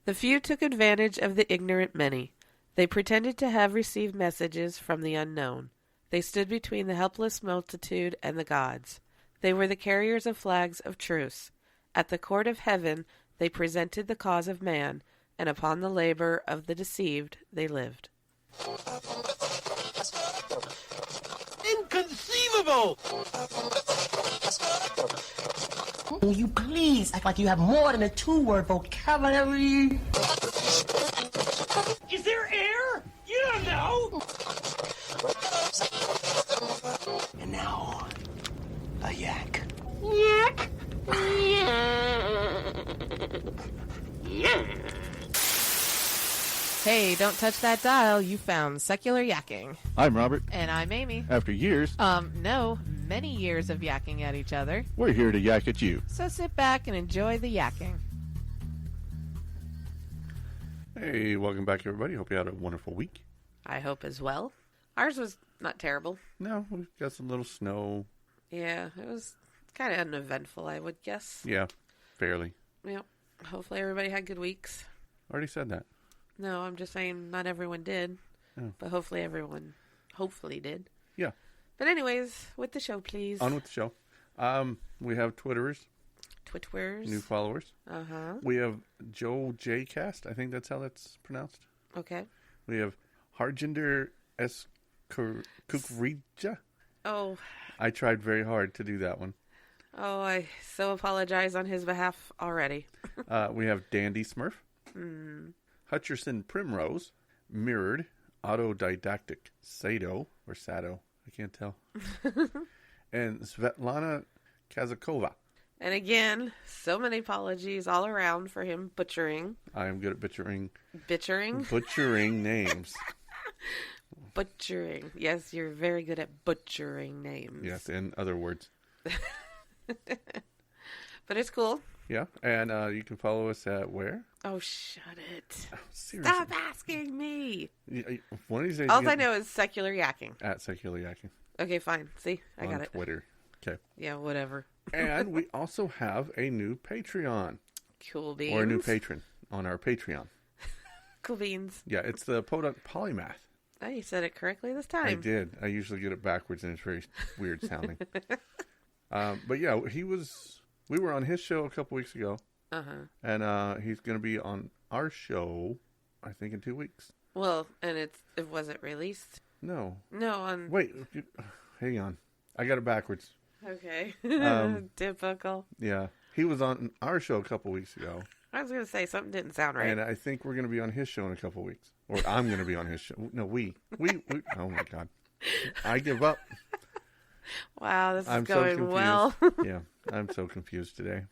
The few took advantage of the ignorant many. They pretended to have received messages from the unknown. They stood between the helpless multitude and the gods. They were the carriers of flags of truce. At the court of heaven they presented the cause of man, and upon the labor of the deceived they lived. Inconceivable! Will you please act like you have more than a two-word vocabulary? Is there air? You don't know! And now, a yak. Yak! Hey, don't touch that dial. You found Secular Yakking. I'm Robert. And I'm Amy. After years, No, many years of yakking at each other. we're here to yak at you. So sit back and enjoy the yakking. Hey, welcome back, everybody. Hope you had a wonderful week. I hope as well. Ours was not terrible. No, we've got some little snow. Yeah, it was kind of uneventful, I would guess. Yeah, fairly. Yep. Hopefully everybody had good weeks. Already said that. No, I'm just saying not everyone did. Oh. But hopefully everyone did. Yeah. But anyways, with the show, please. On with the show. We have Twitterers, Twitwers. new followers. Uh-huh. We have Joe J Cast. I think that's how that's pronounced. Okay. We have Harjinder S. Kukrija. Oh, I tried very hard to do that one. I so apologize on his behalf already. We have Dandy Smurf. Hutcherson Primrose. Mirrored. Autodidactic Sado or Sado. I can't tell. And Svetlana Kazakova. And again, so many apologies all around for him butchering. I am good at butchering names. Butchering. Yes, you're very good at butchering names. Yes, in other words. But it's cool. Yeah, and you can follow us at where? Oh, shut it. Oh, seriously. Stop asking me. One of these days. All I know is Secular Yakking. At Secular Yakking. Okay, fine. See, I got on it. Twitter. Okay. Yeah, whatever. And we also have a new Patreon. Cool beans. Or a new patron on our Patreon. Cool beans. Yeah, it's the Podunk Polymath. Oh, you said it correctly this time. I did. I usually get it backwards and it's very weird sounding. But yeah, we were on his show a couple weeks ago. Uh-huh. And he's going to be on our show, I think, in 2 weeks. Well, and it wasn't released? No. No, on... Wait, hang on. I got it backwards. Okay. Typical. Yeah. He was on our show a couple weeks ago. I was going to say, something didn't sound right. And I think we're going to be on his show in a couple weeks. Or I'm going to be on his show. No, we. Oh, my God. I give up. Wow, this I'm is going well. Yeah, I'm so confused today.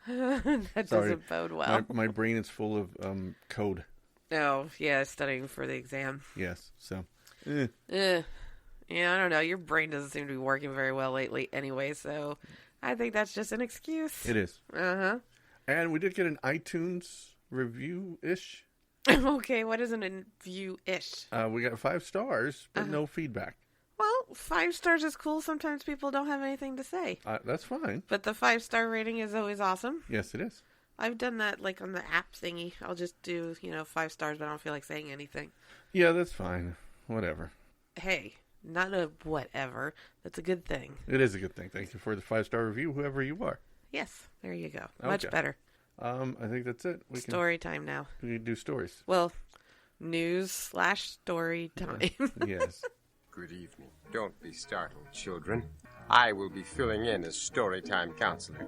That Sorry. doesn't bode well. My brain is full of code. Oh, yeah, studying for the exam. Yes, so. Yeah, I don't know. Your brain doesn't seem to be working very well lately anyway, so I think that's just an excuse. It is. Uh-huh. And we did get an iTunes review-ish. Okay, what is an review-ish? We got 5 stars, but no feedback. Well, 5 stars is cool. Sometimes people don't have anything to say. That's fine. But the 5-star rating is always awesome. Yes, it is. I've done that like on the app thingy. I'll just do, 5 stars, but I don't feel like saying anything. Yeah, that's fine. Whatever. Hey, not a whatever. That's a good thing. It is a good thing. Thank you for the 5-star review, whoever you are. Yes, there you go. Much Okay. better. I think that's it. Story time now. We can do stories. Well, news/story time. Yes. Good evening. Don't be startled, children. I will be filling in as storytime counselor.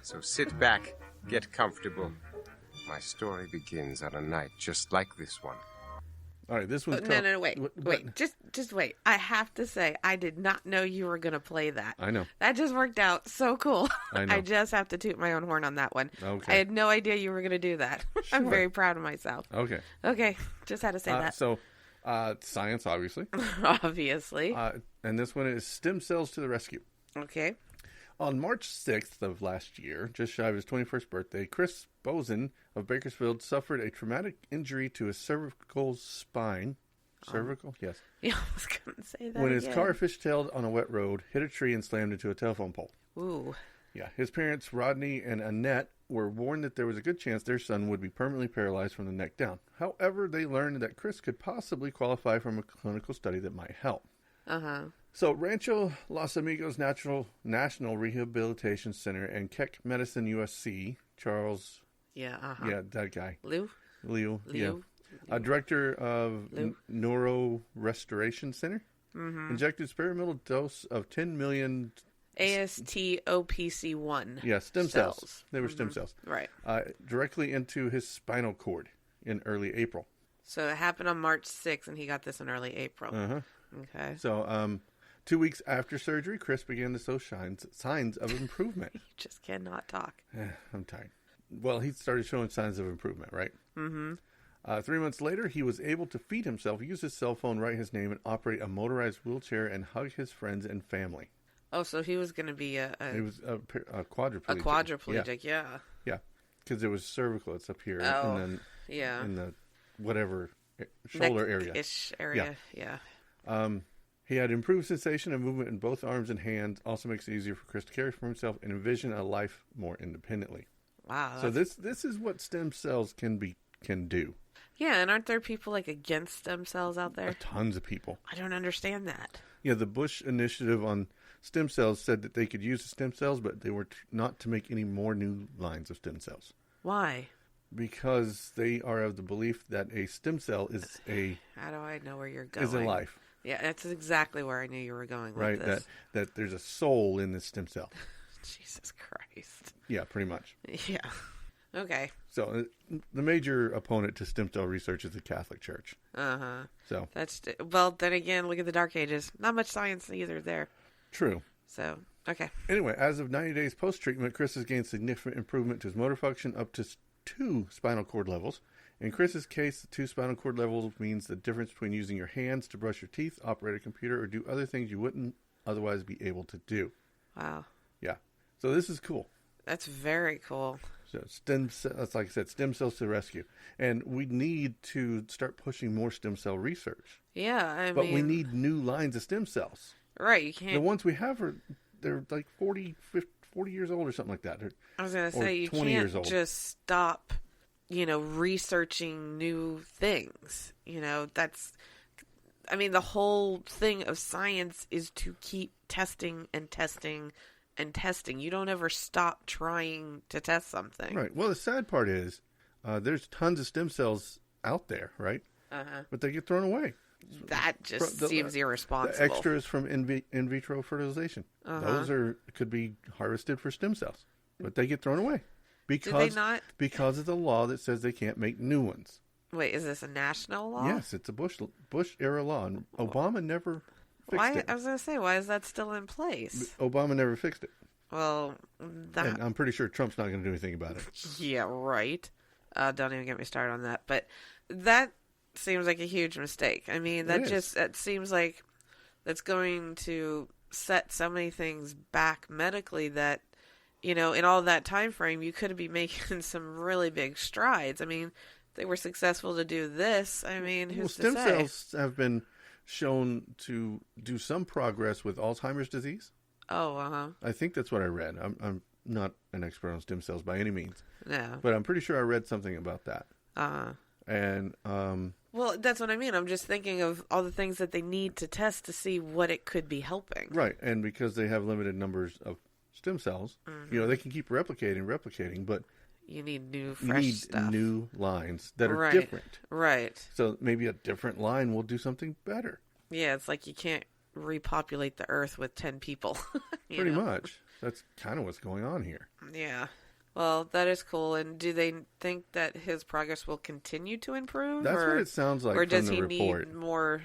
So sit back, get comfortable. My story begins on a night just like this one. All right, this one's No, wait. Just wait. I have to say, I did not know you were going to play that. I know. That just worked out so cool. I know. I just have to toot my own horn on that one. Okay. I had no idea you were going to do that. I'm Sure. very proud of myself. Okay. Okay, just had to say that. So, science, obviously. Obviously. And this one is Stem Cells to the Rescue. Okay. On March 6th of last year, just shy of his 21st birthday, Chris Boson of Bakersfield suffered a traumatic injury to his cervical spine. Cervical? Yes. Yeah, I was going to say that When his again. car fishtailed on a wet road, hit a tree, and slammed into a telephone pole. Ooh. Yeah, his parents, Rodney and Annette, were warned that there was a good chance their son would be permanently paralyzed from the neck down. However, they learned that Chris could possibly qualify from a clinical study that might help. So Rancho Los Amigos National Rehabilitation Center and Keck Medicine USC, Charles... Yeah, that guy. Leo. Yeah. Director of Neuro Restoration Center, injected experimental dose of 10 million... ASTOPC1. Yeah, stem cells. They were stem cells. Right. Directly into his spinal cord in early April. So it happened on March 6th, and he got this in early April. Okay. So 2 weeks after surgery, Chris began to show signs of improvement. You just cannot talk. I'm tired. Well, he started showing signs of improvement, right? 3 months later, he was able to feed himself, use his cell phone, write his name, and operate a motorized wheelchair and hug his friends and family. Oh, so he was going to be a quadriplegic. A quadriplegic, yeah. Yeah, because it was cervical. It's up here. Oh, and then yeah. in the whatever shoulder area. Neck-ish area, yeah. He had improved sensation and movement in both arms and hands. Also makes it easier for Chris to care for himself and envision a life more independently. Wow. So this is what stem cells can do. Yeah, and aren't there people against stem cells out there? Tons of people. I don't understand that. Yeah, the Bush initiative on stem cells said that they could use the stem cells, but they were not to make any more new lines of stem cells. Why? Because they are of the belief that a stem cell is a... How do I know where you're going? Is a life. Yeah, that's exactly where I knew you were going with right, this. That there's a soul in this stem cell. Jesus Christ. Yeah, pretty much. Yeah. Okay. So the major opponent to stem cell research is the Catholic Church. So well, then again, look at the Dark Ages. Not much science either there. True. So, okay. Anyway, as of 90 days post-treatment, Chris has gained significant improvement to his motor function up to 2 spinal cord levels. In Chris's case, the 2 spinal cord levels means the difference between using your hands to brush your teeth, operate a computer, or do other things you wouldn't otherwise be able to do. Wow. Yeah. So this is cool. That's very cool. So that's like I said, stem cells to the rescue. And we need to start pushing more stem cell research. Yeah, But we need new lines of stem cells. Right, you can't... The ones we have they're like 40 years old or something like that. I was going to say, you can't just stop, researching new things. The whole thing of science is to keep testing and testing and testing. You don't ever stop trying to test something. Right. Well, the sad part is there's tons of stem cells out there, right? But they get thrown away. That just seems irresponsible. The extras from in vitro fertilization. Those could be harvested for stem cells, but they get thrown away because of the law that says they can't make new ones. Wait, is this a national law? Yes, it's a Bush era law, and Obama never fixed it. I was going to say, why is that still in place? Obama never fixed it. Well, and I'm pretty sure Trump's not going to do anything about it. Yeah, right. Don't even get me started on that. But that seems like a huge mistake. I mean, that seems like that's going to set so many things back medically that, in all that time frame, you could be making some really big strides. I mean, they were successful to do this. I mean, who's to say? Stem cells have been shown to do some progress with Alzheimer's disease. Oh, I think that's what I read. I'm not an expert on stem cells by any means. No. But I'm pretty sure I read something about that. And well, that's what I mean. I'm just thinking of all the things that they need to test to see what it could be helping. Right, and because they have limited numbers of stem cells, they can keep replicating, but you need new, fresh stuff. New lines that are different. Right. So maybe a different line will do something better. Yeah, it's like you can't repopulate the Earth with 10 people. Pretty much. That's kind of what's going on here. Yeah. Well, that is cool. And do they think that his progress will continue to improve? That's what it sounds like. Or does from the he report. need more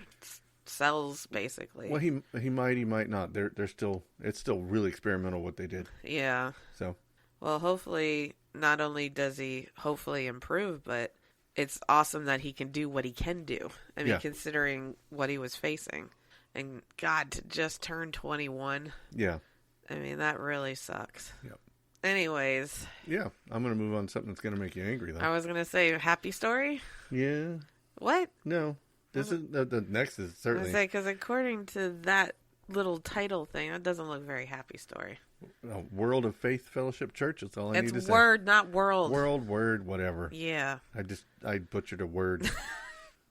cells, basically? Well, he might not. It's still really experimental what they did. Yeah. So. Well, hopefully, not only does he hopefully improve, but it's awesome that he can do what he can do. I mean, considering what he was facing. And God, to just turn 21. Yeah. I mean, that really sucks. Yep. Anyways. Yeah, I'm going to move on to something that's going to make you angry, though. I was going to say, happy story? Yeah. What? No. This is the next is certainly. I was because according to that little title thing, that doesn't look very happy story. World of Faith Fellowship Church. That's all I need to say. It's word, not world. Word, whatever. Yeah. I butchered a word.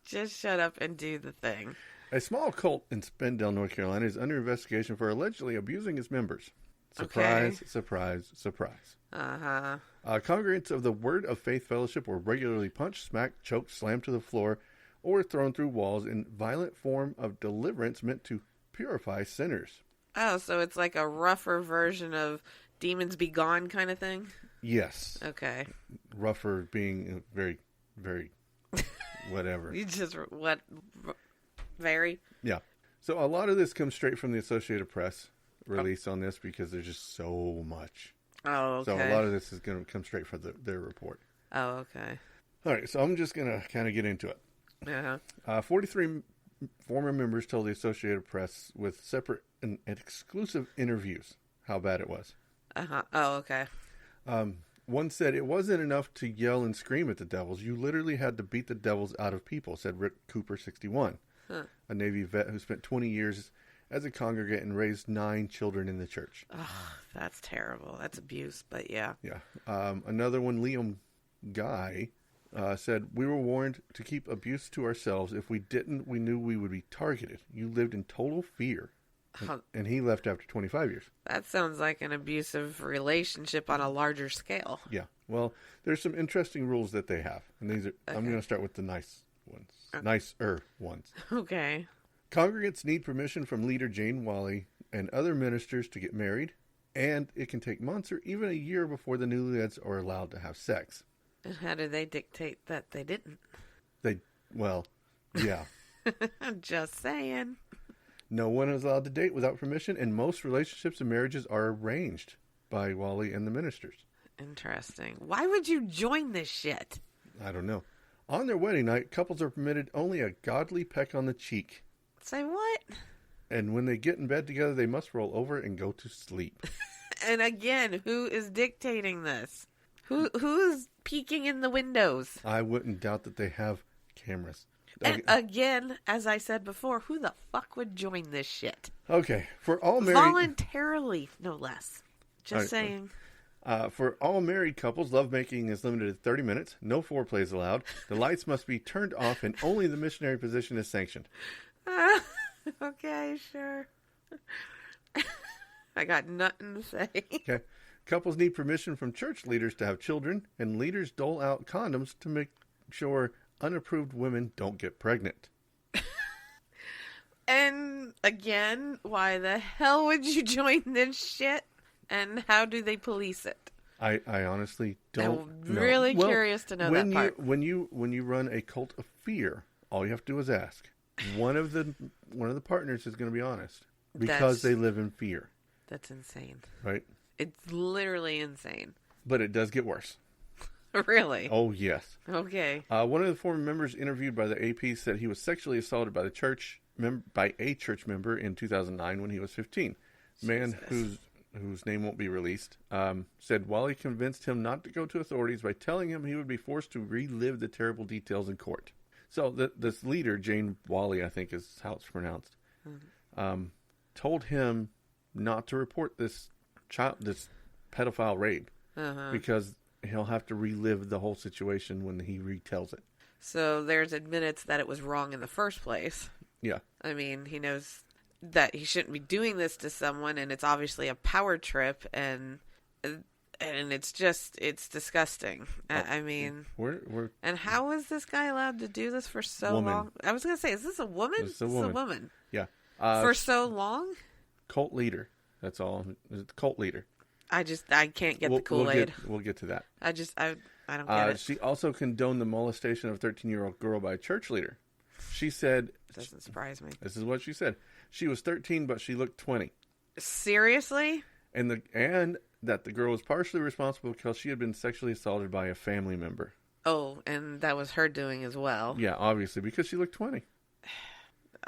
Just shut up and do the thing. A small cult in Spindale, North Carolina is under investigation for allegedly abusing its members. Surprise, okay. Surprise, surprise. Uh-huh. Congregants of the Word of Faith Fellowship were regularly punched, smacked, choked, slammed to the floor, or thrown through walls in violent form of deliverance meant to purify sinners. Oh, so it's like a rougher version of Demons Be Gone kind of thing? Yes. Okay. Rougher being very, very, whatever. You just, very? Yeah. So a lot of this comes straight from the Associated Press release on this because there's just so much. Oh, okay. So a lot of this is going to come straight from their report. Oh, okay. All right, so I'm just going to kind of get into it. Uh-huh. 43 former members told the Associated Press with separate and exclusive interviews how bad it was. Uh-huh. Oh, okay. One said, "It wasn't enough to yell and scream at the devils. You literally had to beat the devils out of people," said Rick Cooper, 61, a Navy vet who spent 20 years as a congregant and raised 9 children in the church. Oh, that's terrible. That's abuse, but yeah. Yeah. Another one, Liam Guy, said, "We were warned to keep abuse to ourselves. If we didn't, we knew we would be targeted. You lived in total fear." And he left after 25 years. That sounds like an abusive relationship on a larger scale. Yeah. Well, there's some interesting rules that they have. And these are, okay. I'm going to start with the nice ones. Nicer ones. Okay. Congregants need permission from leader Jane Wally and other ministers to get married. And it can take months or even a year before the newlyweds are allowed to have sex. And how do they dictate that they didn't? Well, yeah. I'm just saying. No one is allowed to date without permission, and most relationships and marriages are arranged by Wally and the ministers. Interesting. Why would you join this shit? I don't know. On their wedding night, couples are permitted only a godly peck on the cheek. Say what? And when they get in bed together, they must roll over and go to sleep. And again, who is dictating this? Who's peeking in the windows? I wouldn't doubt that they have cameras. And again, as I said before, who the fuck would join this shit? Okay, for all married... Voluntarily, no less. Just saying. For all married couples, lovemaking is limited to 30 minutes. No foreplay is allowed. The lights must be turned off, and only the missionary position is sanctioned. Okay, sure. I got nothing to say. Okay. Couples need permission from church leaders to have children, and leaders dole out condoms to make sure unapproved women don't get pregnant. And again, why the hell would you join this shit? And how do they police it? I honestly don't I'm know. Really curious to know that part. When you run a cult of fear, all you have to do is ask. One of the partners is going to be honest because they live in fear. That's insane. Right? It's literally insane. But it does get worse. Really? Oh, yes. Okay. One of the former members interviewed by the AP said he was sexually assaulted by by a church member in 2009 when he was 15. Man whose name won't be released said Wally convinced him not to go to authorities by telling him he would be forced to relive the terrible details in court. So this leader, Jane Wally, I think is how it's pronounced, told him not to report this pedophile rape because he'll have to relive the whole situation when he retells it. So there's admittance that it was wrong in the first place. Yeah. I mean, he knows that he shouldn't be doing this to someone, and it's obviously a power trip, and it's disgusting. I mean, and how is this guy allowed to do this for so long? I was going to say, is this a woman? This is a woman. Yeah. For so long? Cult leader. That's all. It's cult leader. I can't get the Kool-Aid. We'll get to that. I don't get it. She also condoned the molestation of a 13-year-old girl by a church leader. She said... Doesn't surprise me. This is what she said. She was 13, but she looked 20. Seriously? And that the girl was partially responsible because she had been sexually assaulted by a family member. Oh, and that was her doing as well. Yeah, obviously, because she looked 20.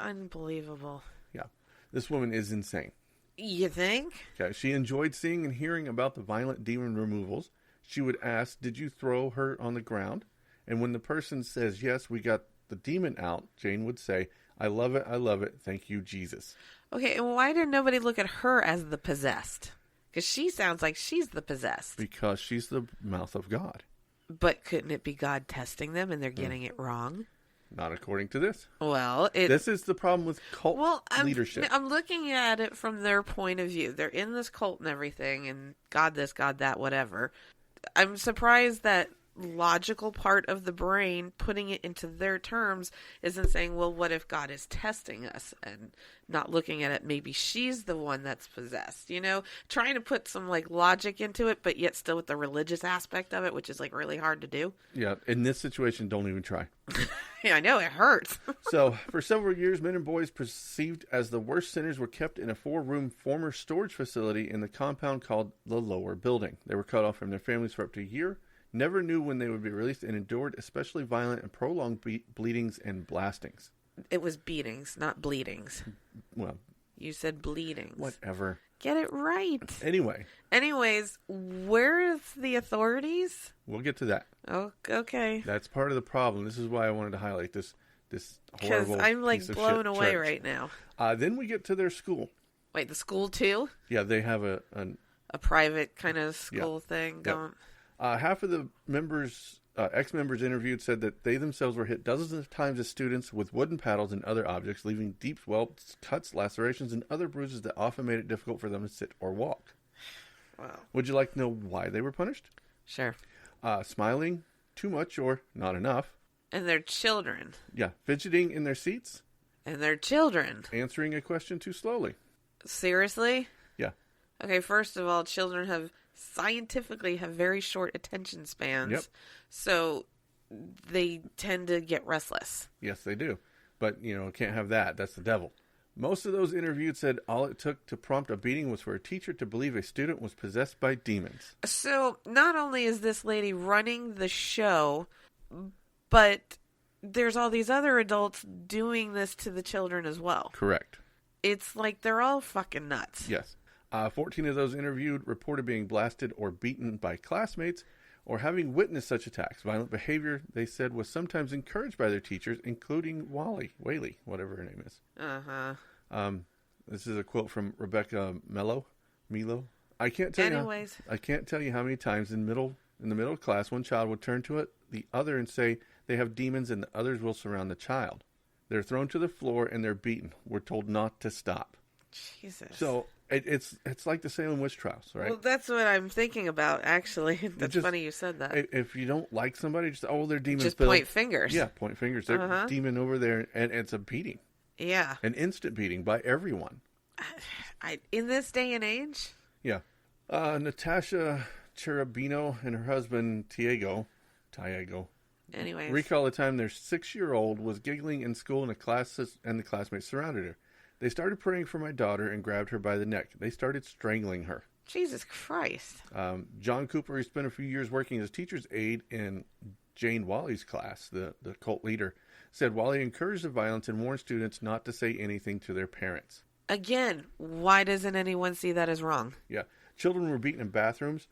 Unbelievable. Yeah. This woman is insane. You think? Okay. She enjoyed seeing and hearing about the violent demon removals. She would ask, "Did you throw her on the ground?" And when the person says, "Yes, we got the demon out," Jane would say, I love it. Thank you, Jesus." Okay, and why did nobody look at her as the possessed? Because she sounds like she's the possessed. Because she's the mouth of God. But couldn't it be God testing them and they're getting it wrong? Not according to this. Well, this is the problem with cult leadership. I'm looking at it from their point of view. They're in this cult and everything, and God this, God that, whatever. I'm surprised that logical part of the brain, putting it into their terms, isn't saying, well, what if God is testing us, and not looking at it, maybe she's the one that's possessed, you know, trying to put some like logic into it, but yet still with the religious aspect of it, which is like really hard to do. Yeah, in this situation, don't even try. Yeah, I know, it hurts. So, for several years, men and boys perceived as the worst sinners were kept in a 4-room former storage facility in the compound called the Lower Building. They were cut off from their families for up to a year, never knew when they would be released, and endured especially violent and prolonged bleedings and blastings. It was beatings, not bleedings. Well, you said bleedings. Whatever. Get it right. Anyways, where's the authorities? We'll get to that. Oh, okay. That's part of the problem. This is why I wanted to highlight this horrible. Because I'm like piece of blown away church. Right now. Then we get to their school. Wait, the school too? Yeah, they have a private kind of school thing going. Half of the members, ex-members interviewed, said that they themselves were hit dozens of times as students with wooden paddles and other objects, leaving deep welts, cuts, lacerations, and other bruises that often made it difficult for them to sit or walk. Wow. Would you like to know why they were punished? Sure. Smiling too much or not enough. And their children. Yeah. Fidgeting in their seats. And their children. Answering a question too slowly. Seriously? Yeah. Okay, first of all, children scientifically have very short attention spans. Yep. So they tend to get restless. Yes, they do. But, can't have that. That's the devil. Most of those interviewed said all it took to prompt a beating was for a teacher to believe a student was possessed by demons. So not only is this lady running the show, but there's all these other adults doing this to the children as well. Correct. It's like they're all fucking nuts. Yes. 14 of those interviewed reported being blasted or beaten by classmates or having witnessed such attacks. Violent behavior, they said, was sometimes encouraged by their teachers, including Whaley, whatever her name is. Uh-huh. This is a quote from Rebecca Milo. I can't tell you how many times in the middle of class, one child would turn to the other and say they have demons and the others will surround the child. They're thrown to the floor and they're beaten. We're told not to stop. Jesus. So it's like the Salem witch trials, right? Well, that's what I'm thinking about, actually. That's funny you said that. If you don't like somebody, they're demons. Just point fingers. Yeah, point fingers. They're demon over there, and it's a beating. Yeah. An instant beating by everyone. In this day and age? Yeah. Natasha Cherubino and her husband, Tiago. Anyways. Recall a time their 6-year-old was giggling in school and the classmates surrounded her. They started praying for my daughter and grabbed her by the neck. They started strangling her. Jesus Christ. John Cooper, who spent a few years working as teacher's aide in Jane Wally's class, the cult leader, said Wally encouraged the violence and warned students not to say anything to their parents. Again, why doesn't anyone see that as wrong? Yeah. Children were beaten in bathrooms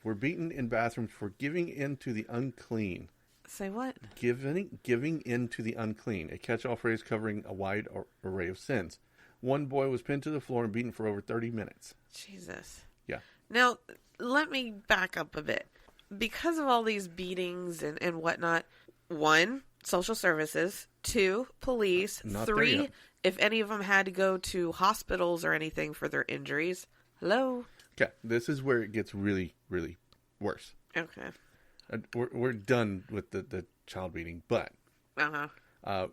were beaten in bathrooms for giving in to the unclean. Say what? Giving in to the unclean, a catch-all phrase covering a wide array of sins. One boy was pinned to the floor and beaten for over 30 minutes. Jesus. Yeah. Now, let me back up a bit. Because of all these beatings and whatnot, 1, social services, 2, police, Not 3, if any of them had to go to hospitals or anything for their injuries. Hello? Okay, this is where it gets really, really worse. Okay. We're done with the child beating, but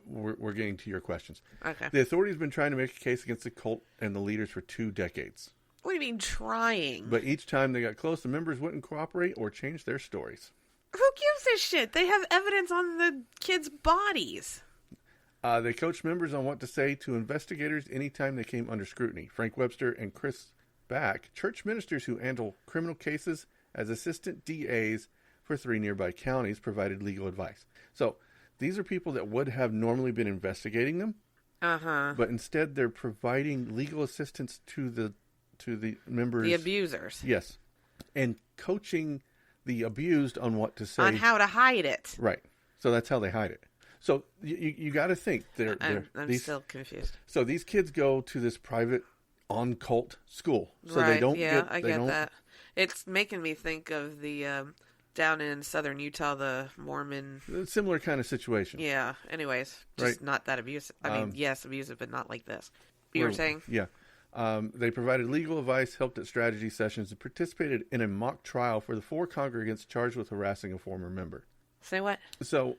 we're getting to your questions. Okay. The authorities have been trying to make a case against the cult and the leaders for 2 decades. What do you mean trying? But each time they got close, the members wouldn't cooperate or change their stories. Who gives a shit? They have evidence on the kids' bodies. They coached members on what to say to investigators anytime they came under scrutiny. Frank Webster and Chris Back, church ministers who handle criminal cases as assistant DAs for 3 nearby counties, provided legal advice. So these are people that would have normally been investigating them, but instead they're providing legal assistance to the members, the abusers. Yes, and coaching the abused on what to say, on how to hide it. Right. So that's how they hide it. So you got to think I'm still confused. So these kids go to this private on-cult school. So right. they don't I get that. It's making me think of the down in southern Utah, the Mormon... Similar kind of situation. Yeah. Anyways, just not that abusive. I mean, yes, abusive, but not like this. You were saying? Yeah. They provided legal advice, helped at strategy sessions, and participated in a mock trial for the 4 congregants charged with harassing a former member. Say what? So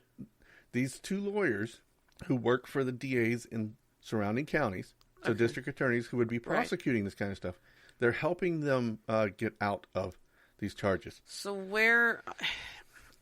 these 2 lawyers who work for the DAs in surrounding counties, so district attorneys who would be prosecuting this kind of stuff, they're helping them get out of these charges. So where's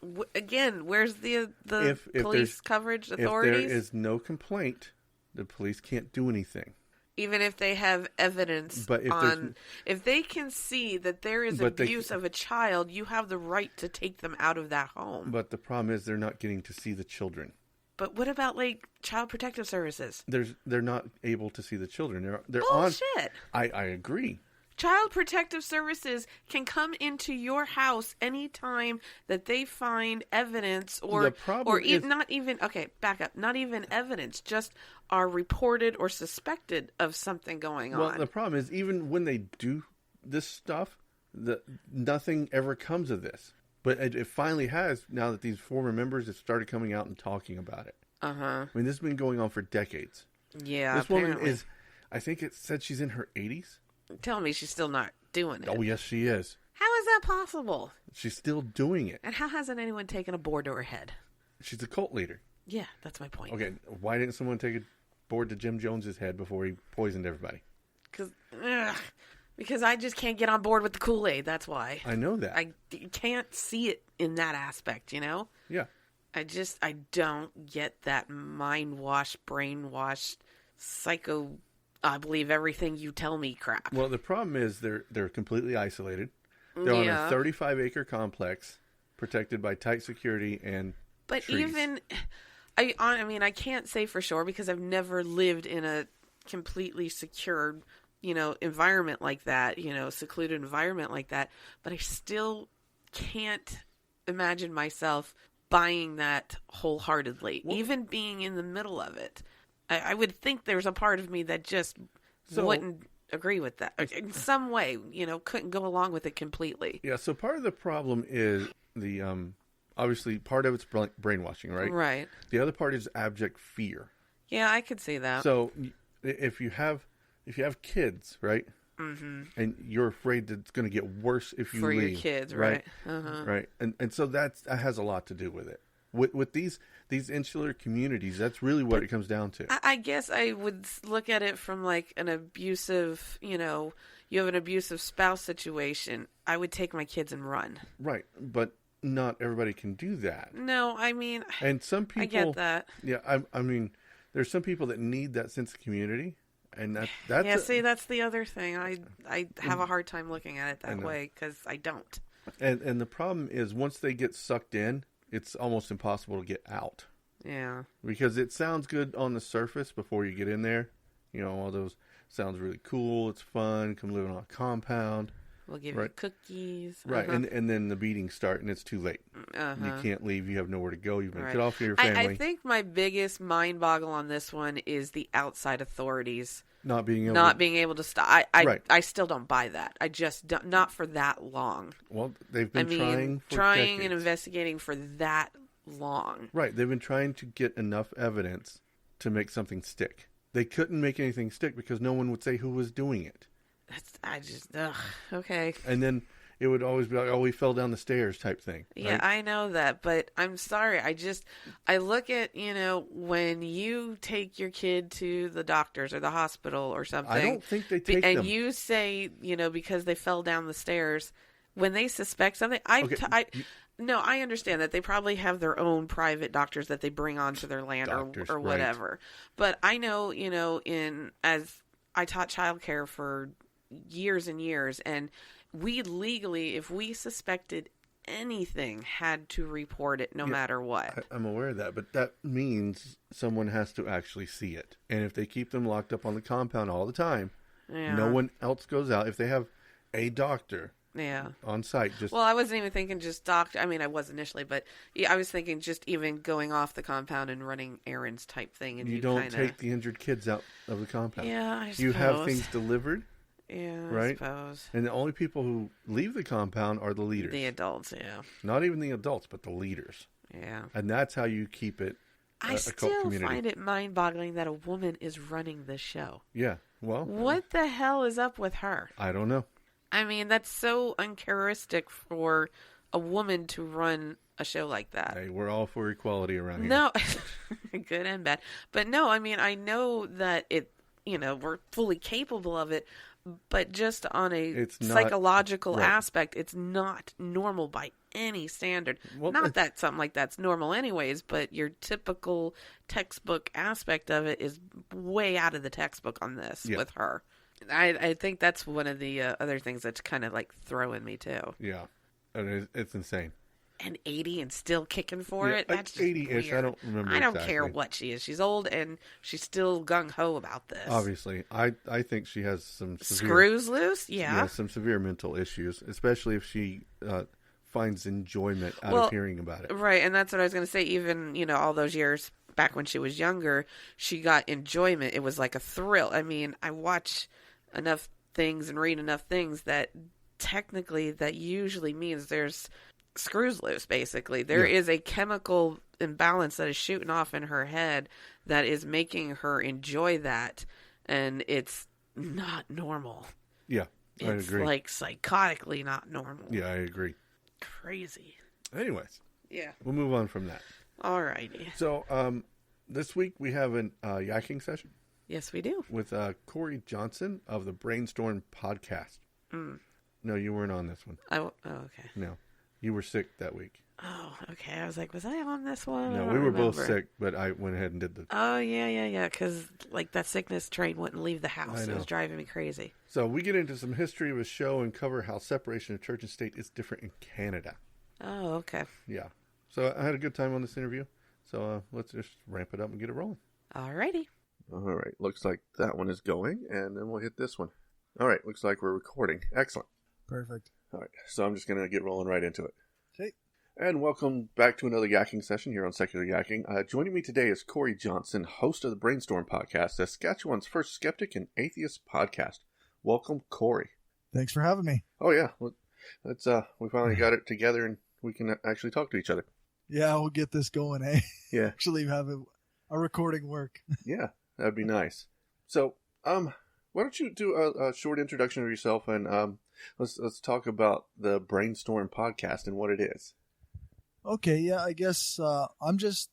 the police coverage authorities? If there is no complaint, the police can't do anything. Even if they have evidence if they can see that there is abuse of a child, you have the right to take them out of that home. But the problem is they're not getting to see the children. But what about, like, Child Protective Services? They're not able to see the children. They're Bullshit. I agree. Child Protective Services can come into your house anytime that they find evidence not even evidence, just are reported or suspected of something going on. Well, the problem is even when they do this stuff, nothing ever comes of this. But it finally has now that these former members have started coming out and talking about it. Uh-huh. I mean, this has been going on for decades. Yeah, this woman is, I think it said she's in her 80s. Tell me she's still not doing it. Oh, yes, she is. How is that possible? She's still doing it. And how hasn't anyone taken a board to her head? She's a cult leader. Yeah, that's my point. Okay, why didn't someone take a board to Jim Jones's head before he poisoned everybody? Because I just can't get on board with the Kool-Aid, that's why. I know that. I can't see it in that aspect, you know? Yeah. I don't get that mind-washed, brainwashed, psycho... I believe everything you tell me crap. Well, the problem is they're completely isolated. They're on a 35-acre complex, protected by tight security and trees. Even, I mean, I can't say for sure because I've never lived in a completely secured, environment like that, secluded environment like that. But I still can't imagine myself buying that wholeheartedly, even being in the middle of it. I would think there's a part of me that just wouldn't agree with that. In some way, couldn't go along with it completely. Yeah, so part of the problem is the, obviously part of it's brainwashing, right? Right. The other part is abject fear. Yeah, I could see that. So if you have kids, right? Mm-hmm. And you're afraid that it's going to get worse if you leave. For your kids, right? Uh-huh. Right. And so that has a lot to do with it. With these insular communities, that's really what it comes down to. I guess I would look at it from like an abusive, you have an abusive spouse situation. I would take my kids and run. Right, but not everybody can do that. No, I mean, and some people, I get that. Yeah, I mean, there's some people that need that sense of community, and that's yeah. See, that's the other thing. I have a hard time looking at it that way because I don't. And the problem is once they get sucked in, it's almost impossible to get out. Yeah. Because it sounds good on the surface before you get in there. All those sounds really cool. It's fun. Come live on a compound. We'll give you cookies. Right. And then the beatings start and it's too late. Uh-huh. You can't leave. You have nowhere to go. You've been cut off from your family. I think my biggest mind boggle on this one is the outside authorities not being able to stop. I still don't buy that. I just don't, not for that long. Well, they've been trying decades. and investigating for that long. Right. They've been trying to get enough evidence to make something stick. They couldn't make anything stick because no one would say who was doing it. Okay. And then it would always be like, oh, we fell down the stairs type thing. Right? Yeah, I know that, but I'm sorry. I look at, when you take your kid to the doctors or the hospital or something. I don't think they take them. And you say, because they fell down the stairs, when they suspect something, no, I understand that they probably have their own private doctors that they bring onto their land or whatever. Right. But I know, as I taught childcare for years and years, and we legally, if we suspected anything, had to report it no matter what. I'm aware of that, but that means someone has to actually see it. And if they keep them locked up on the compound all the time, no one else goes out. If they have a doctor Yeah. on site. Just Well, I wasn't even thinking just doctor. I mean, I was initially, but I was thinking just even going off the compound and running errands type thing. And you don't take the injured kids out of the compound. Yeah, I suppose. You have things delivered. Yeah, right? I suppose. And the only people who leave the compound are the leaders. The adults, yeah. Not even the adults, but the leaders. Yeah. And that's how you keep it a cult still community. find it mind-boggling that a woman is running this show. Yeah, well. What the hell is up with her? I don't know. I mean, that's so uncharacteristic for a woman to run a show like that. Hey, we're all for equality around here. No, good and bad. But no, I mean, I know that we're fully capable of it, but just on a psychological aspect, it's not normal by any standard. Well, not that something like that's normal anyways, but your typical textbook aspect of it is way out of the textbook on this with her. I think that's one of the other things that's kind of like throwing me too. Yeah, and it's insane. And 80 and still kicking for it. Like That's just 80-ish. weird. I don't remember. I don't exactly. care what she is. She's old and she's still gung ho about this. Obviously, I think she has some screws loose. Yeah, some severe mental issues, especially if she finds enjoyment out of hearing about it. Right, and that's what I was going to say. Even all those years back when she was younger, she got enjoyment. It was like a thrill. I mean, I watch enough things and read enough things that technically that usually means there's screws loose. Basically, there is a chemical imbalance that is shooting off in her head that is making her enjoy that, and it's not normal. Yeah, I agree. It's like psychotically not normal. Yeah, I agree. Crazy. Anyways, yeah, we'll move on from that. Alrighty. So, this week we have an yakking session. Yes, we do. With Cory Johnson of the Brainstorm Podcast. No, you weren't on this one. Oh, okay. No, you were sick that week. Oh, okay. I was like, was I on this one? No, we were both sick, but I went ahead and did the... Oh, yeah. Because, like, that sickness train wouldn't leave the house. It was driving me crazy. So we get into some history of a show and cover how separation of church and state is different in Canada. Oh, okay. Yeah. So I had a good time on this interview. So let's just ramp it up and get it rolling. Alrighty. All right. Looks like that one is going, and then we'll hit this one. All right. Looks like we're recording. Excellent. Perfect. All right. So I'm just going to get rolling right into it. Okay. And welcome back to another yakking session here on Secular Yakking. Joining me today is Cory Johnson, host of the Brainstorm Podcast, Saskatchewan's first skeptic and atheist podcast. Welcome, Cory. Thanks for having me. Oh, yeah. Let's, we finally got it together and we can actually talk to each other. Yeah, we'll get this going, eh? Yeah. Actually have a recording work. Yeah, that'd be nice. So, why don't you do a short introduction of yourself and let's talk about the Brainstorm Podcast and what it is. Okay, yeah, I guess I'm just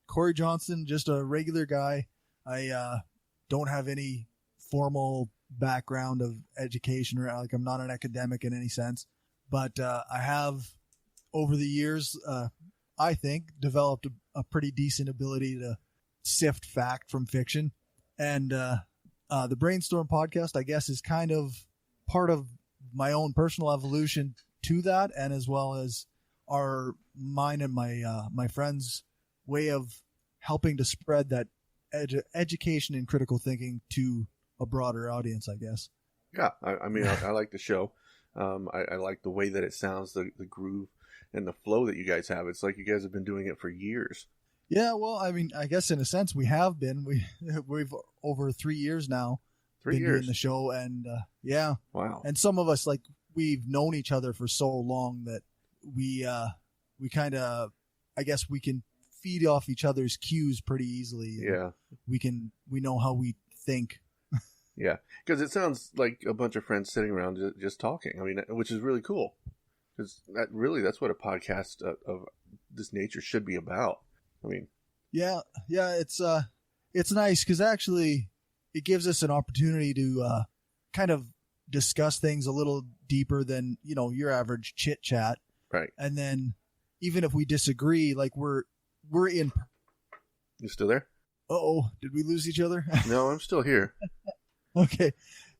Cory Johnson, just a regular guy. I don't have any formal background of education, or like I'm not an academic in any sense, but I have over the years, I think, developed a pretty decent ability to sift fact from fiction. And the Brainstorm Podcast, I guess, is kind of part of my own personal evolution to that, and as well as mine and my friends' way of helping to spread that education and critical thinking to a broader audience, I guess. Yeah, I mean, I like the show. I like the way that it sounds, the groove and the flow that you guys have. It's like you guys have been doing it for years. Yeah, well, I mean, I guess in a sense we have been. We've over 3 years now been doing the show, and yeah. Wow. And some of us, like, we've known each other for so long that we kind of, I guess we can feed off each other's cues pretty easily. Yeah. We know how we think. Yeah. Because it sounds like a bunch of friends sitting around just talking. I mean, which is really cool. Because that's what a podcast of this nature should be about. I mean. Yeah. It's nice because actually it gives us an opportunity to kind of discuss things a little deeper than, your average chit chat. Right. And then even if we disagree, like we're in. You still there? Uh-oh, did we lose each other? No, I'm still here. Okay.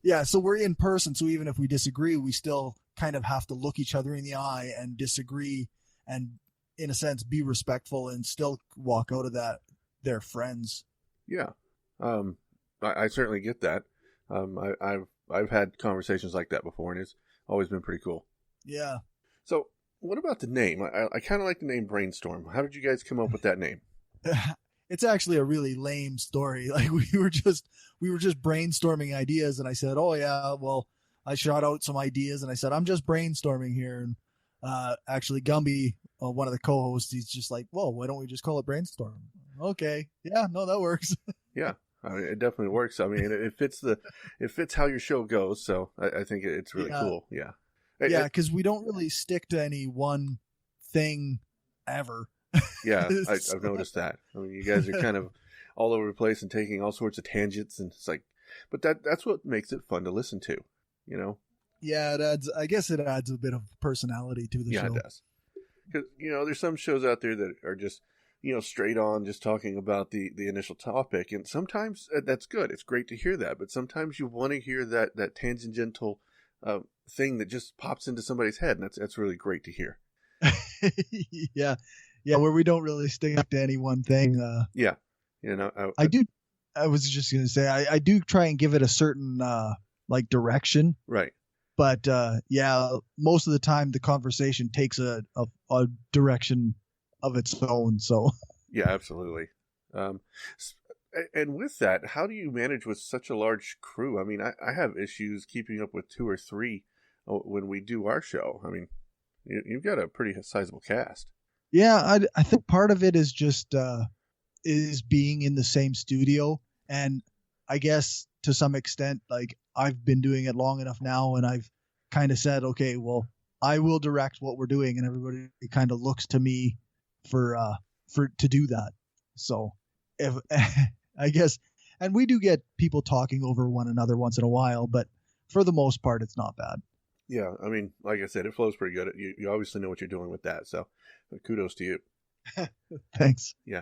Yeah, so we're in person, so even if we disagree, we still kind of have to look each other in the eye and disagree and, in a sense, be respectful and still walk out of that they're friends. Yeah. I certainly get that. I've had conversations like that before, and always been pretty cool. Yeah. So what about the name? I kind of like the name Brainstorm. How did you guys come up with that name? It's actually a really lame story. Like we were just brainstorming ideas, and I said, "Oh yeah, well," I shot out some ideas, and I said, "I'm just brainstorming here." And actually, Gumby, one of the co-hosts, he's just like, "Well, why don't we just call it Brainstorm?" Okay, yeah, no, that works. Yeah, I mean, it definitely works. I mean, it fits how your show goes. So I think it's really cool. Yeah, yeah, because we don't really stick to any one thing ever. Yeah, I've noticed that. I mean, you guys are kind of all over the place and taking all sorts of tangents, and it's like, but that's what makes it fun to listen to, you know? Yeah, I guess it adds a bit of personality to the show. Yeah, it does. Because, there's some shows out there that are just, straight on, just talking about the initial topic, and sometimes that's good. It's great to hear that, but sometimes you want to hear that tangential thing that just pops into somebody's head, and that's really great to hear. Yeah, where we don't really stick to any one thing. Yeah. I was just going to say, I do try and give it a certain, direction. Right. But, most of the time the conversation takes a direction of its own. So. Yeah, absolutely. And with that, how do you manage with such a large crew? I mean, I have issues keeping up with 2 or 3 when we do our show. I mean, you've got a pretty sizable cast. Yeah, I think part of it is just is being in the same studio, and I guess to some extent, like I've been doing it long enough now, and I've kind of said, okay, well, I will direct what we're doing, and everybody kind of looks to me for to do that. So, if I guess, and we do get people talking over one another once in a while, but for the most part, it's not bad. Yeah, I mean, like I said, it flows pretty good. You obviously know what you're doing with that, so kudos to you. Thanks. Yeah,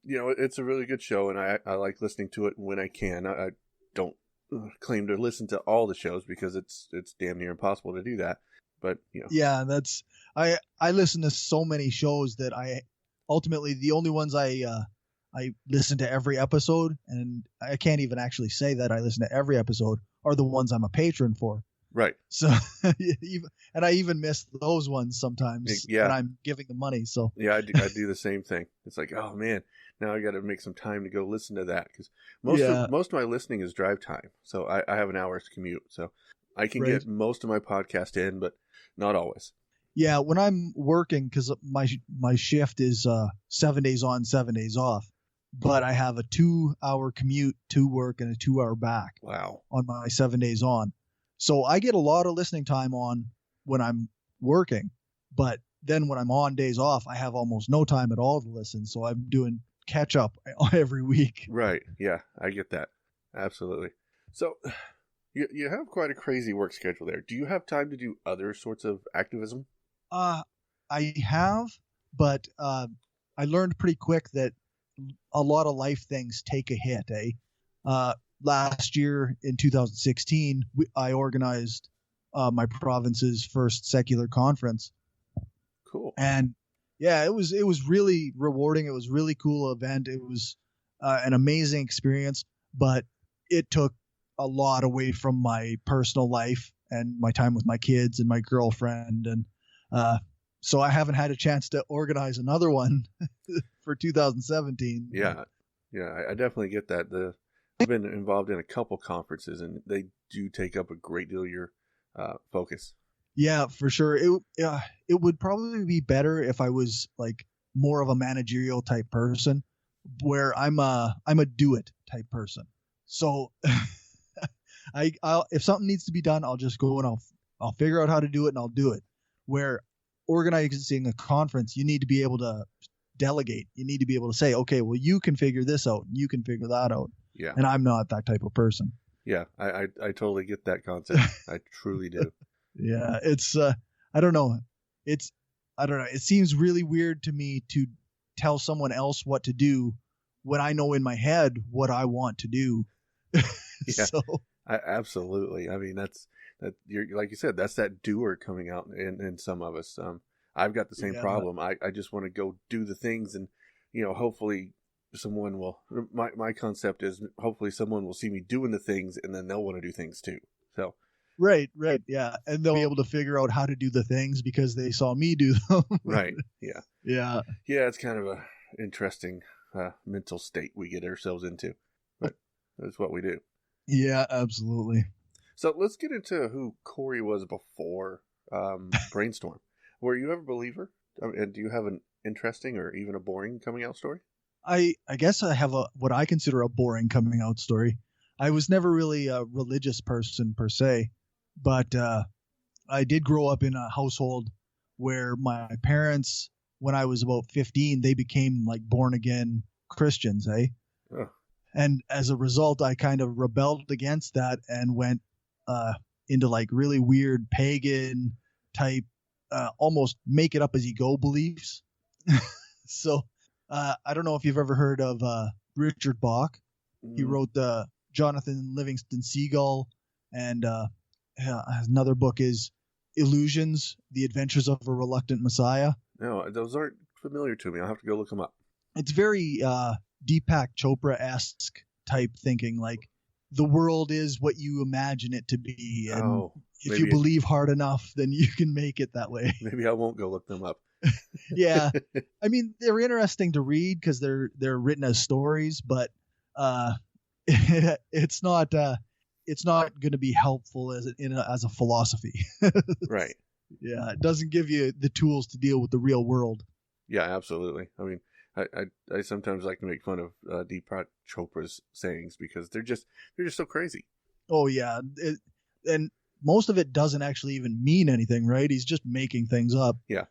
it's a really good show, and I like listening to it when I can. I don't claim to listen to all the shows because it's damn near impossible to do that. But yeah, that's I listen to so many shows that I ultimately the only ones I listen to every episode, and I can't even actually say that I listen to every episode, are the ones I'm a patron for. Right. So, and I even miss those ones sometimes when I'm giving the money. So yeah, I do the same thing. It's like, oh man, now I got to make some time to go listen to that, because most of my listening is drive time. So I have an hour's commute, so I can get most of my podcast in, but not always. Yeah, when I'm working, because my shift is 7 days on, 7 days off, but I have a 2-hour commute to work and a 2-hour back. Wow. On my 7 days on. So I get a lot of listening time on when I'm working, but then when I'm on days off, I have almost no time at all to listen. So I'm doing catch up every week. Right. Yeah, I get that. Absolutely. So you have quite a crazy work schedule there. Do you have time to do other sorts of activism? I have, but I learned pretty quick that a lot of life things take a hit, last year in 2016, I organized my province's first secular conference. Cool. And yeah, it was really rewarding. It was a really cool event. It was an amazing experience, but it took a lot away from my personal life and my time with my kids and my girlfriend. And so I haven't had a chance to organize another one for 2017. Yeah. Yeah, I definitely get that. I've been involved in a couple conferences, and they do take up a great deal of your focus. Yeah, for sure. It would probably be better if I was like more of a managerial type person, where I'm a do it type person. So I'll if something needs to be done, I'll just go and I'll figure out how to do it, and I'll do it. Where organizing a conference, you need to be able to delegate. You need to be able to say, okay, well, you can figure this out, and you can figure that out. Yeah. And I'm not that type of person. Yeah, I totally get that concept. I truly do. Yeah, it's I don't know. It seems really weird to me to tell someone else what to do when I know in my head what I want to do. Yeah. So absolutely. I mean, that you're like you said, that's that doer coming out in some of us. I've got the same problem. I just want to go do the things, and hopefully someone will. My concept is hopefully someone will see me doing the things, and then they'll want to do things too. So Right, yeah. And they'll be able to figure out how to do the things because they saw me do them. right, yeah. Yeah. Yeah, it's kind of a interesting mental state we get ourselves into, but that's what we do. Yeah, absolutely. So let's get into who Cory was before Brainstorm. Were you ever a believer? And do you have an interesting or even a boring coming out story? I guess I have what I consider a boring coming out story. I was never really a religious person per se, but I did grow up in a household where my parents, when I was about 15, they became like born again Christians, eh? Oh. And as a result, I kind of rebelled against that and went into like really weird pagan type, almost make it up as you go beliefs. So I don't know if you've ever heard of Richard Bach. He wrote the Jonathan Livingston Seagull, and another book is Illusions, The Adventures of a Reluctant Messiah. No, those aren't familiar to me. I'll have to go look them up. It's very Deepak Chopra-esque type thinking, like the world is what you imagine it to be, and if you believe hard enough, then you can make it that way. Maybe I won't go look them up. Yeah, I mean they're interesting to read because they're written as stories, but it's not going to be helpful as a philosophy. Right. Yeah, it doesn't give you the tools to deal with the real world. Yeah, absolutely. I mean, I sometimes like to make fun of Deepak Chopra's sayings because they're just so crazy. Oh yeah, and most of it doesn't actually even mean anything, right? He's just making things up. Yeah.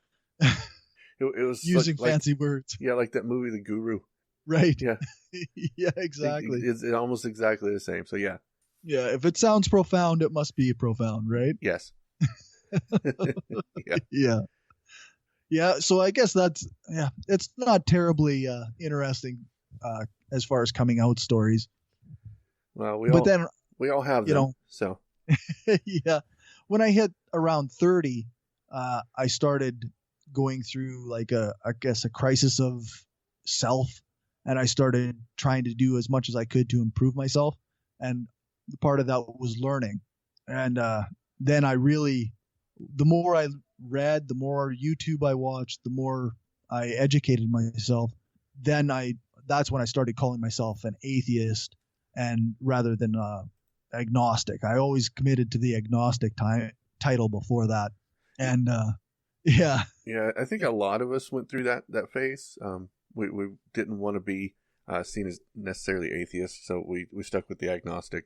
It was using fancy words. Yeah, like that movie, The Guru. Right. Yeah. Yeah, exactly. It's almost exactly the same. So yeah. Yeah, if it sounds profound, it must be profound, right? Yes. Yeah. Yeah. Yeah, so I guess it's not terribly interesting as far as coming out stories. Well, we all have them, you know, so. Yeah. When I hit around 30, I started going through like a crisis of self, and I started trying to do as much as I could to improve myself, and part of that was learning. And then the more I read, the more YouTube I watched, the more I educated myself. That's when I started calling myself an atheist, and rather than agnostic. I always committed to the agnostic title before that. And yeah. Yeah, I think a lot of us went through that phase. We didn't want to be seen as necessarily atheists, so we stuck with the agnostic.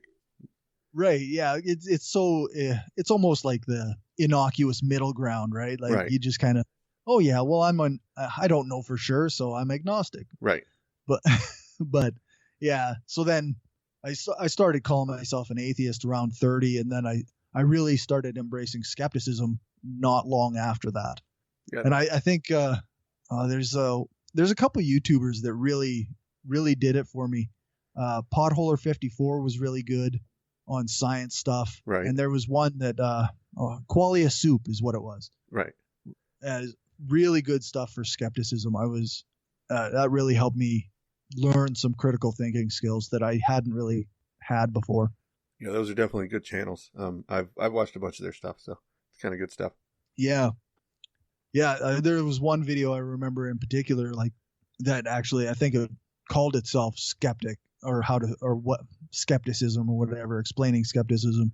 Right. Yeah. It's so it's almost like the innocuous middle ground, right? Like right. You just kind of, oh yeah, well I don't know for sure, so I'm agnostic. Right. But yeah. So then I started calling myself an atheist around 30, and then I really started embracing skepticism not long after that. Yeah. And I think there's a couple YouTubers that really did it for me. Potholer54 was really good on science stuff. Right. And there was one that Qualia Soup is what it was. Right. Really good stuff for skepticism. I was that really helped me learn some critical thinking skills that I hadn't really had before. Yeah, those are definitely good channels. I've watched a bunch of their stuff, so it's kind of good stuff. Yeah. Yeah, there was one video I remember in particular, like that actually I think it called itself Skeptic, or what skepticism or whatever, explaining skepticism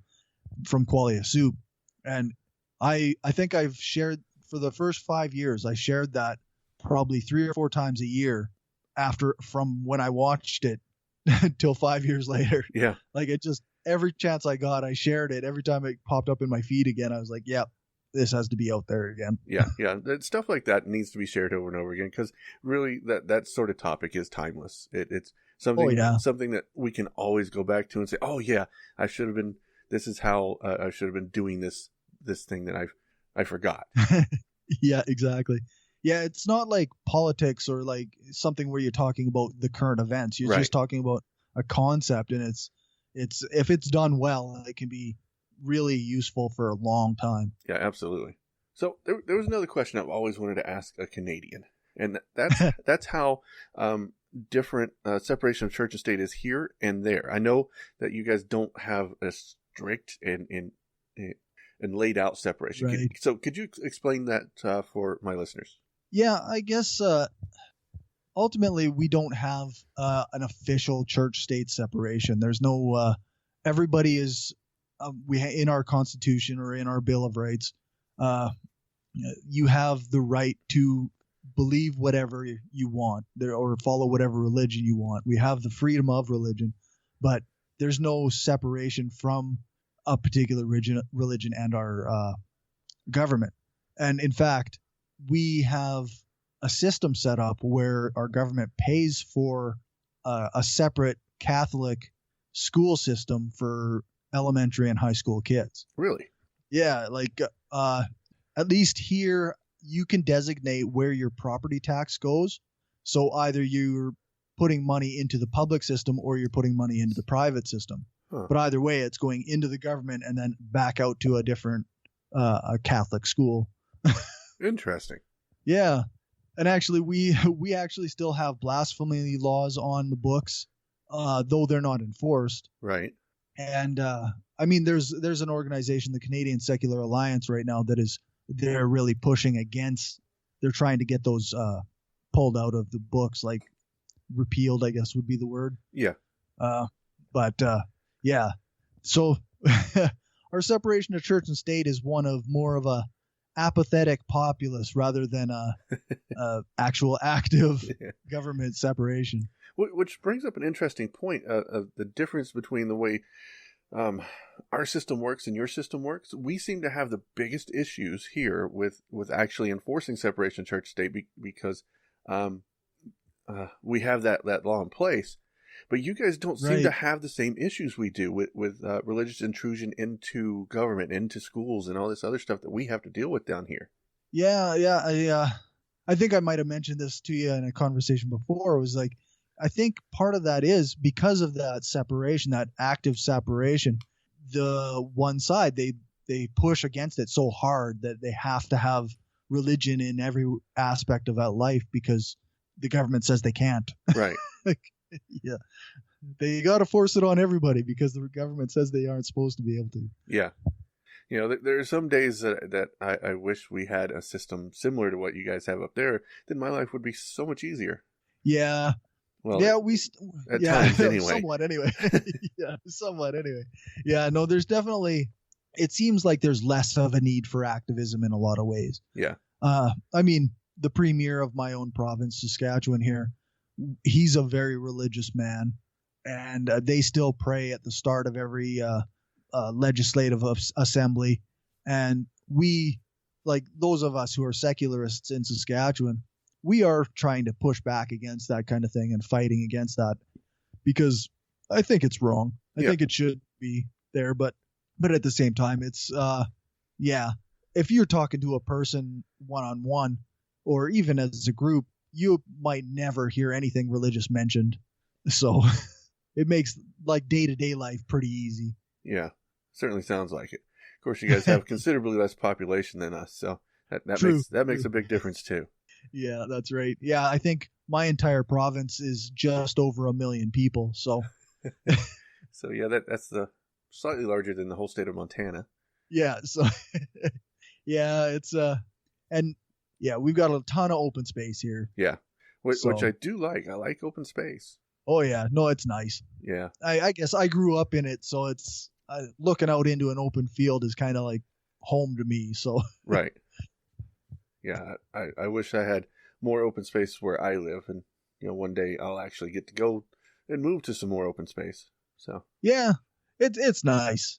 from Qualia Soup. And I think I've shared for the first 5 years, I shared that probably 3 or 4 times a year from when I watched it till 5 years later. Yeah. Like it just, every chance I got, I shared it. Every time it popped up in my feed again, I was like, yep. This has to be out there again. Yeah. Stuff like that needs to be shared over and over again, because really that sort of topic is timeless. It's something something that we can always go back to and say, oh yeah, I should have been. This is how I should have been doing this thing that I forgot. Yeah, exactly. Yeah, it's not like politics or like something where you're talking about the current events. You're just talking about a concept, and it's if it's done well, it can be really useful for a long time. Yeah, absolutely. So there was another question I've always wanted to ask a Canadian, and that's how different separation of church and state is here and there. I know that you guys don't have a strict and laid out separation. Right. So could you explain that for my listeners? Yeah, I guess ultimately we don't have an official church-state separation. There's no everybody is in our Constitution or in our Bill of Rights. You have the right to believe whatever you want or follow whatever religion you want. We have the freedom of religion, but there's no separation from a particular religion and our government. And in fact, we have a system set up where our government pays for a separate Catholic school system for elementary and high school kids. Really? Yeah, like at least here you can designate where your property tax goes. So either you're putting money into the public system or you're putting money into the private system. Huh. But either way, it's going into the government and then back out to a different a Catholic school. Interesting. Yeah. And actually, we actually still have blasphemy laws on the books, though they're not enforced. Right. And I mean, there's an organization, the Canadian Secular Alliance, right now they're really pushing against. They're trying to get those pulled out of the books, like repealed, I guess would be the word. Yeah. But yeah. So our separation of church and state is one of more of a apathetic populace rather than a actual active government separation. Which brings up an interesting point of the difference between the way our system works and your system works. We seem to have the biggest issues here with actually enforcing separation of church-state because we have that law in place. But you guys don't seem to have the same issues we do with religious intrusion into government, into schools, and all this other stuff that we have to deal with down here. Yeah. I think I might have mentioned this to you in a conversation before. It was like, I think part of that is because of that separation, that active separation, the one side, they push against it so hard that they have to have religion in every aspect of that life because the government says they can't. Right. Yeah. They got to force it on everybody because the government says they aren't supposed to be able to. Yeah. You know, there are some days that I wish we had a system similar to what you guys have up there. Then my life would be so much easier. Yeah. Well, yeah, at times anyway. Somewhat anyway. Yeah, somewhat anyway. Yeah, no, there's definitely, it seems like there's less of a need for activism in a lot of ways. Yeah. I mean, the premier of my own province, Saskatchewan here, he's a very religious man, and they still pray at the start of every legislative assembly. And we, like those of us who are secularists in Saskatchewan, we are trying to push back against that kind of thing and fighting against that because I think it's wrong. I think it should be there, but at the same time, it's if you're talking to a person one-on-one or even as a group, you might never hear anything religious mentioned. So it makes like day-to-day life pretty easy. Yeah, certainly sounds like it. Of course, you guys have considerably less population than us, so that makes a big difference too. Yeah, that's right. Yeah, I think my entire province is just over 1 million people. So, so yeah, that's slightly larger than the whole state of Montana. Yeah. So, yeah, it's and yeah, we've got a ton of open space here. Yeah, which I do like. I like open space. Oh yeah, no, it's nice. Yeah. I guess I grew up in it, so it's looking out into an open field is kind of like home to me. So. Right. Yeah, I wish I had more open space where I live, and one day I'll actually get to go and move to some more open space. So yeah, it's nice.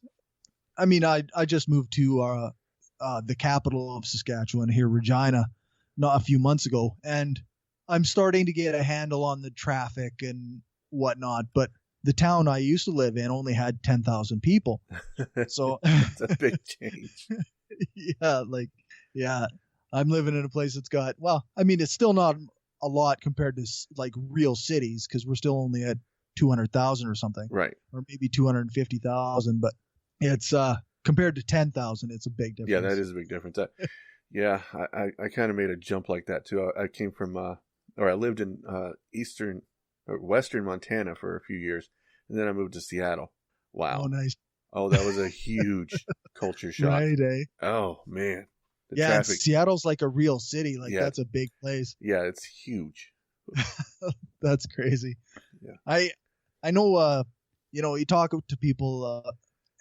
I mean, I just moved to the capital of Saskatchewan here, Regina, not a few months ago, and I'm starting to get a handle on the traffic and whatnot. But the town I used to live in only had 10,000 people, so it's a big change. Yeah. I'm living in a place that's got, well, I mean, it's still not a lot compared to like real cities because we're still only at 200,000 or something. Right. Or maybe 250,000, but it's compared to 10,000, it's a big difference. Yeah, that is a big difference. I kind of made a jump like that too. I came from, I lived in western Montana for a few years, and then I moved to Seattle. Wow. Oh, nice. Oh, that was a huge culture shock. Right, eh? Oh, man. The Yeah, traffic. Seattle's like a real city. Like, Yeah. that's a big place. Yeah, it's huge. That's crazy. Yeah. I know, you talk to people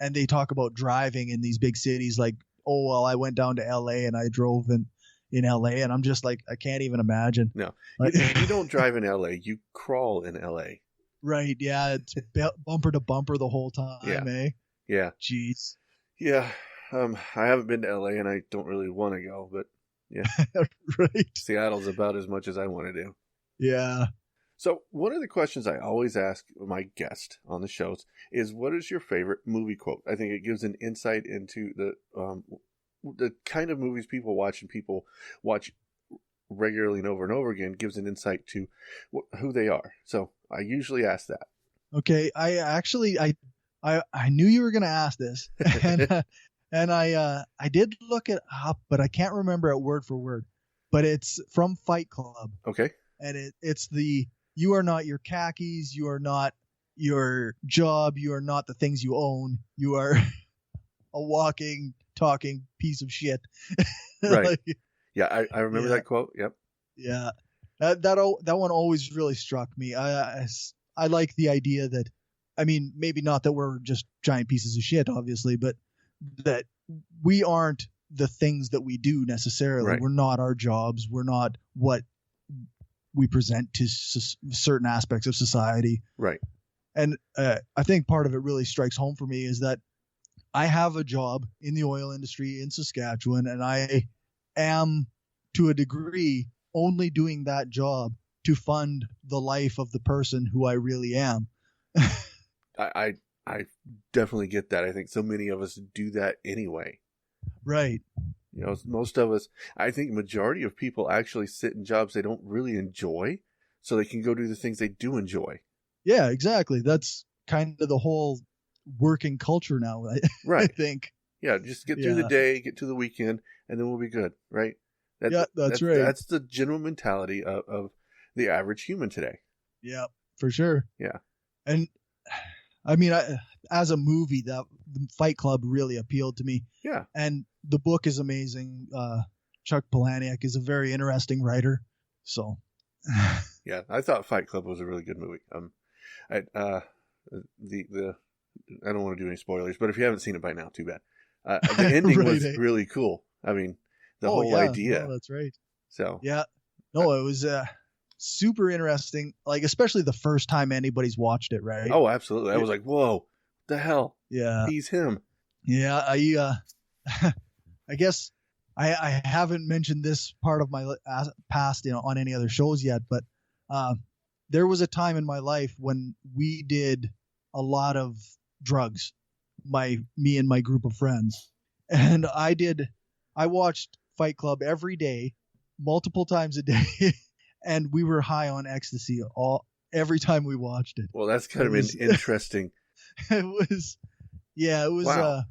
and they talk about driving in these big cities like, oh, well, I went down to LA and I drove in LA, and I'm just like, I can't even imagine. No, Like, you don't drive in LA. You crawl in LA. right. Yeah. It's bumper to bumper the whole time, Yeah. eh? Yeah. Jeez. Yeah. I haven't been to LA and I don't really want to go, but yeah, Right. Seattle's about as much as I want to do. Yeah. So one of the questions I always ask my guest on the shows is, what is your favorite movie quote? I think it gives an insight into the kind of movies people watch and people watch regularly and over again, gives an insight to who they are. So I usually ask that. Okay. I knew you were going to ask this, and I did look it up, but I can't remember it word for word. But it's from Fight Club, Okay. and it's you are not your khakis, you are not your job, you are not the things you own, you are a walking, talking piece of shit. Right. Like, Yeah, I remember Yeah. that quote. Yep. yeah, that one always really struck me. I like the idea that, I mean, maybe not that we're just giant pieces of shit, obviously, but that we aren't the things that we do necessarily. Right. We're not our jobs. We're not what we present to certain aspects of society. Right. And I think part of it really strikes home for me is that I have a job in the oil industry in Saskatchewan, and I am, to a degree, only doing that job to fund the life of the person who I really am. I definitely get that. I think so many of us do that anyway. Right. You know, most of us, I think majority of people actually sit in jobs they don't really enjoy so they can go do the things they do enjoy. Yeah, exactly. That's kind of the whole working culture now, I Right. think. Yeah, just get through the Yeah. day, get to the weekend, and then we'll be good, right? Yeah, that's right. That's the general mentality of the average human today. Yeah, for sure. Yeah. And I mean, as a movie, the Fight Club really appealed to me. Yeah. And the book is amazing. Chuck Palahniuk is a very interesting writer. So, Yeah, I thought Fight Club was a really good movie. I don't want to do any spoilers, but if you haven't seen it by now, too bad. The ending Right, was eh? really cool. I mean, the whole idea. No, that's right. So Yeah. No, it was super interesting. Like, especially the first time anybody's watched it, right? oh, absolutely. I was like, whoa, the hell? yeah. He's him. Yeah, I guess I haven't mentioned this part of my past, on any other shows yet, but there was a time in my life when we did a lot of drugs, me and my group of friends, and I watched Fight Club every day, multiple times a day, and we were high on ecstasy every time we watched it. Well, that's kind It of was- interesting. It was, yeah, it was, Wow.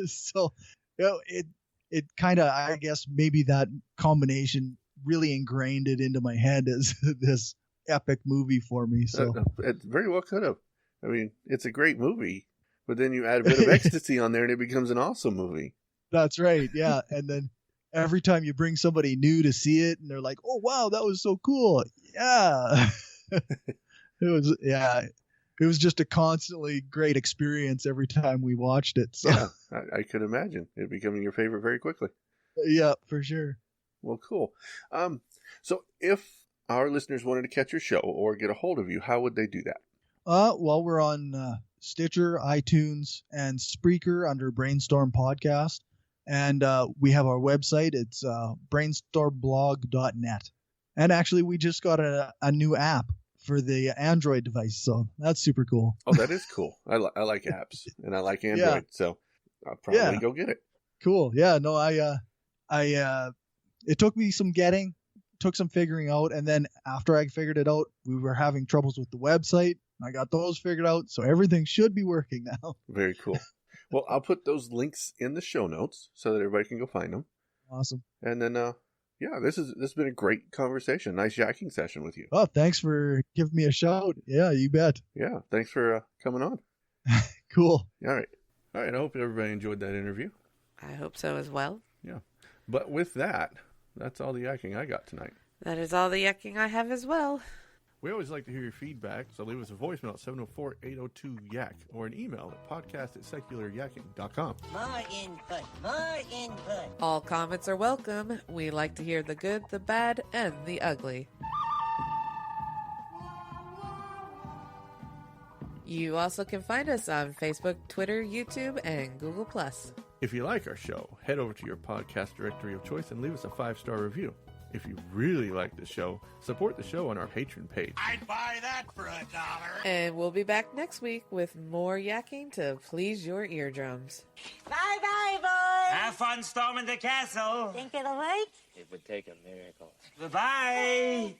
so, it kind of, I guess maybe that combination really ingrained it into my head as this epic movie for me. So, It very well could have. I mean, it's a great movie, but then you add a bit of ecstasy on there and it becomes an awesome movie. that's right. Yeah. And then every time you bring somebody new to see it and they're like, oh, wow, that was so cool. Yeah. It was just a constantly great experience every time we watched it. So, Yeah, I could imagine it becoming your favorite very quickly. yeah, for sure. Well, cool. So if our listeners wanted to catch your show or get a hold of you, how would they do that? Well, we're on Stitcher, iTunes, and Spreaker under Brainstorm Podcast. And we have our website. It's brainstormblog.net. And actually, we just got a new app for the Android device. So that's super cool. Oh, that is cool. I like apps and I like Android, so I'll probably go get it. Cool. Yeah, no, it took me some took some figuring out. And then after I figured it out, we were having troubles with the website. I got those figured out. So everything should be working now. Very cool. Well, I'll put those links in the show notes so that everybody can go find them. Awesome. And then, this has been a great conversation. Nice yakking session with you. Oh, thanks for giving me a shout. Yeah, you bet. Yeah, thanks for coming on. Cool. All right. I hope everybody enjoyed that interview. I hope so as well. Yeah. But with that, that's all the yakking I got tonight. That is all the yakking I have as well. We always like to hear your feedback, so leave us a voicemail at 704-802-YAK or an email at podcast@secularyakking.com. More input. All comments are welcome. We like to hear the good, the bad, and the ugly. You also can find us on Facebook, Twitter, YouTube, and Google+. If you like our show, head over to your podcast directory of choice and leave us a 5-star review. If you really like the show, support the show on our Patreon page. I'd buy that for $1. And we'll be back next week with more yakking to please your eardrums. Bye-bye, boys. Have fun storming the castle. Think it'll work? It would take a miracle. Goodbye.